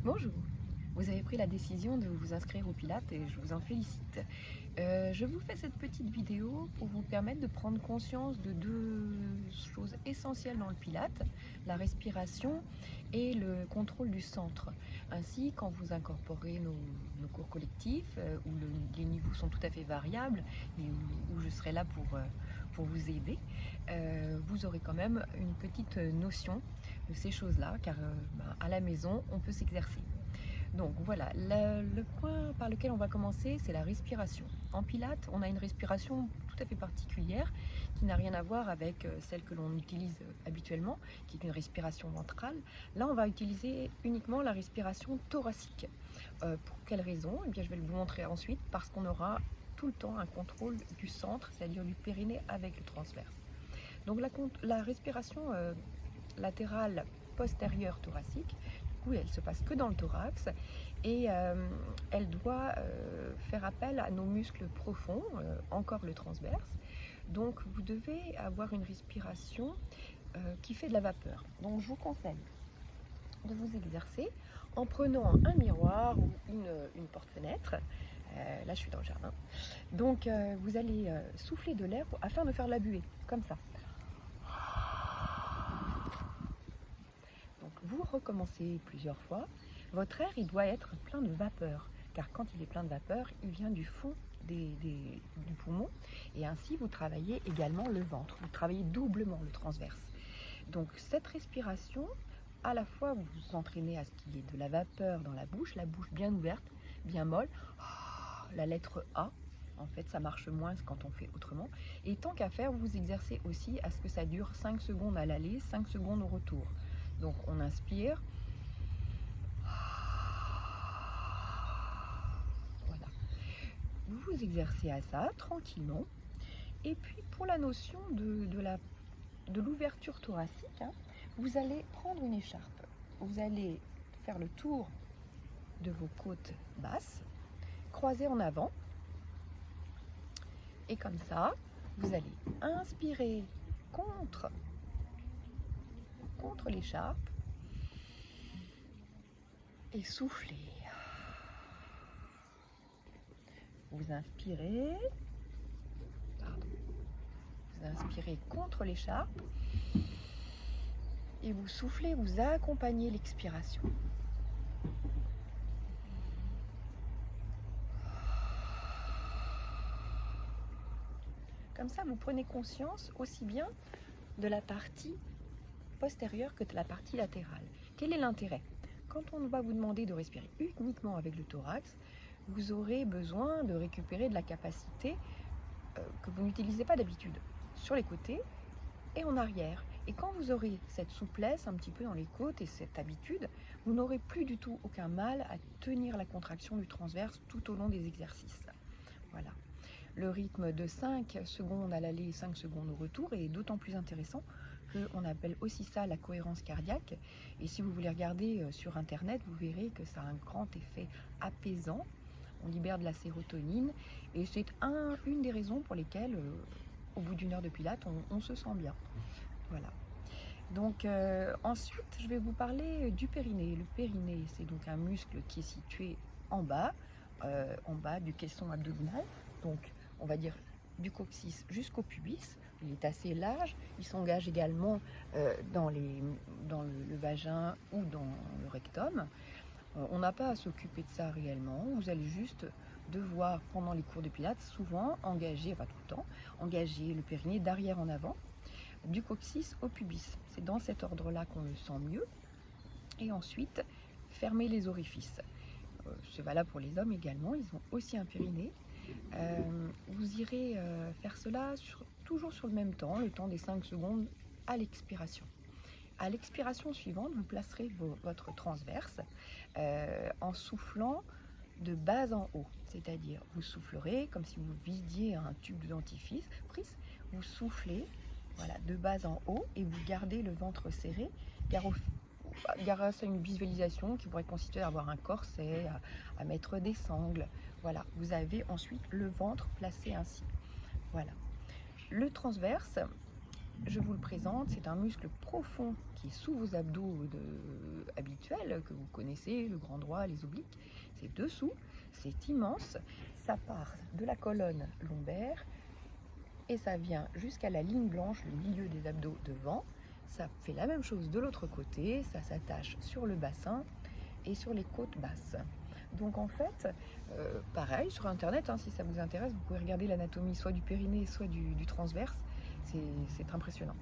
Bonjour, vous avez pris la décision de vous inscrire au Pilates et je vous en félicite. Je vous fais cette petite vidéo pour vous permettre de prendre conscience de deux choses essentielles dans le Pilates, la respiration et le contrôle du centre. Ainsi, quand vous incorporez nos cours collectifs, où les niveaux sont tout à fait variables et où je serai là pour vous aider, vous aurez quand même une petite notion de ces choses-là, car à la maison, on peut s'exercer. Donc voilà, le point par lequel on va commencer, c'est la respiration. En Pilates, on a une respiration tout à fait particulière qui n'a rien à voir avec celle que l'on utilise habituellement, qui est une respiration ventrale. Là, on va utiliser uniquement la respiration thoracique. Pour quelle raison? Eh bien, je vais vous montrer ensuite, parce qu'on aura tout le temps un contrôle du centre, c'est-à-dire du périnée avec le transverse. Donc la respiration latérale postérieure thoracique, du coup elle se passe que dans le thorax et elle doit faire appel à nos muscles profonds, encore le transverse. Donc vous devez avoir une respiration qui fait de la vapeur. Donc je vous conseille de vous exercer en prenant un miroir ou une porte-fenêtre. Là je suis dans le jardin. Donc vous allez souffler de l'air afin de faire de la buée, comme ça. Donc vous recommencez plusieurs fois. Votre air, il doit être plein de vapeur, car quand il est plein de vapeur, il vient du fond du poumon, et ainsi vous travaillez également le ventre, vous travaillez doublement le transverse. Donc cette respiration, à la fois vous vous entraînez à ce qu'il y ait de la vapeur dans la bouche bien ouverte, bien molle, la lettre A. En fait, ça marche moins quand on fait autrement. Et tant qu'à faire, vous vous exercez aussi à ce que ça dure 5 secondes à l'aller, 5 secondes au retour. Donc on inspire. Voilà. Vous vous exercez à ça tranquillement. Et puis pour la notion de l'ouverture thoracique, vous allez prendre une écharpe. Vous allez faire le tour de vos côtes basses, croiser en avant. Et comme ça, vous allez inspirer contre l'écharpe et souffler. Vous inspirez, vous inspirez contre l'écharpe et vous soufflez, vous accompagnez l'expiration. Comme ça, vous prenez conscience aussi bien de la partie postérieure que de la partie latérale. Quel est l'intérêt? Quand on va vous demander de respirer uniquement avec le thorax, vous aurez besoin de récupérer de la capacité que vous n'utilisez pas d'habitude sur les côtés et en arrière. Et quand vous aurez cette souplesse un petit peu dans les côtes et cette habitude, vous n'aurez plus du tout aucun mal à tenir la contraction du transverse tout au long des exercices. Voilà. Le rythme de 5 secondes à l'aller et 5 secondes au retour est d'autant plus intéressant qu'on appelle aussi ça la cohérence cardiaque. Et si vous voulez regarder sur internet, vous verrez que ça a un grand effet apaisant. On libère de la sérotonine et c'est une des raisons pour lesquelles au bout d'une heure de pilates on se sent bien. Voilà. Donc ensuite je vais vous parler du périnée. Le périnée, c'est donc un muscle qui est situé en bas du caisson abdominal, donc on va dire du coccyx jusqu'au pubis. Il est assez large, il s'engage également dans le vagin ou dans le rectum. On n'a pas à s'occuper de ça réellement, vous allez juste devoir, pendant les cours de pilates, souvent engager, enfin tout le temps, engager le périnée d'arrière en avant, du coccyx au pubis. C'est dans cet ordre-là qu'on le sent mieux. Et ensuite, fermer les orifices. C'est valable pour les hommes également, ils ont aussi un périnée. Vous irez faire cela toujours sur le même temps, le temps des 5 secondes à l'expiration. À l'expiration suivante, vous placerez votre transverse en soufflant de bas en haut, c'est-à-dire vous soufflerez comme si vous vidiez un tube de dentifrice, vous soufflez voilà, de bas en haut et vous gardez le ventre serré grâce à une visualisation qui pourrait consister à avoir un corset, à mettre des sangles. Voilà, vous avez ensuite le ventre placé ainsi. Voilà. Le transverse, je vous le présente, c'est un muscle profond qui est sous vos abdos habituel que vous connaissez, le grand droit, les obliques. C'est dessous, c'est immense, ça part de la colonne lombaire et ça vient jusqu'à la ligne blanche, le milieu des abdos devant. Ça fait la même chose de l'autre côté, ça s'attache sur le bassin et sur les côtes basses. Donc en fait, pareil sur internet, hein, si ça vous intéresse, vous pouvez regarder l'anatomie soit du périnée, soit du transverse, c'est impressionnant.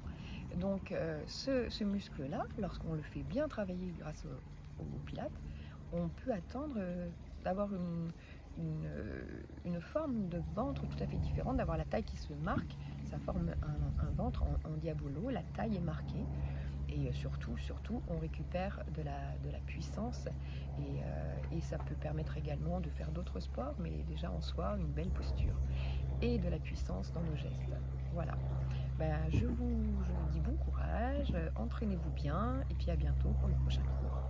Donc ce muscle-là, lorsqu'on le fait bien travailler grâce au pilates, on peut attendre d'avoir une forme de ventre tout à fait différente, d'avoir la taille qui se marque, ça forme un ventre en diabolo, la taille est marquée. Et surtout, on récupère de la puissance et ça peut permettre également de faire d'autres sports, mais déjà en soi, une belle posture et de la puissance dans nos gestes. Voilà. Je vous dis bon courage, entraînez-vous bien et puis à bientôt pour le prochain cours.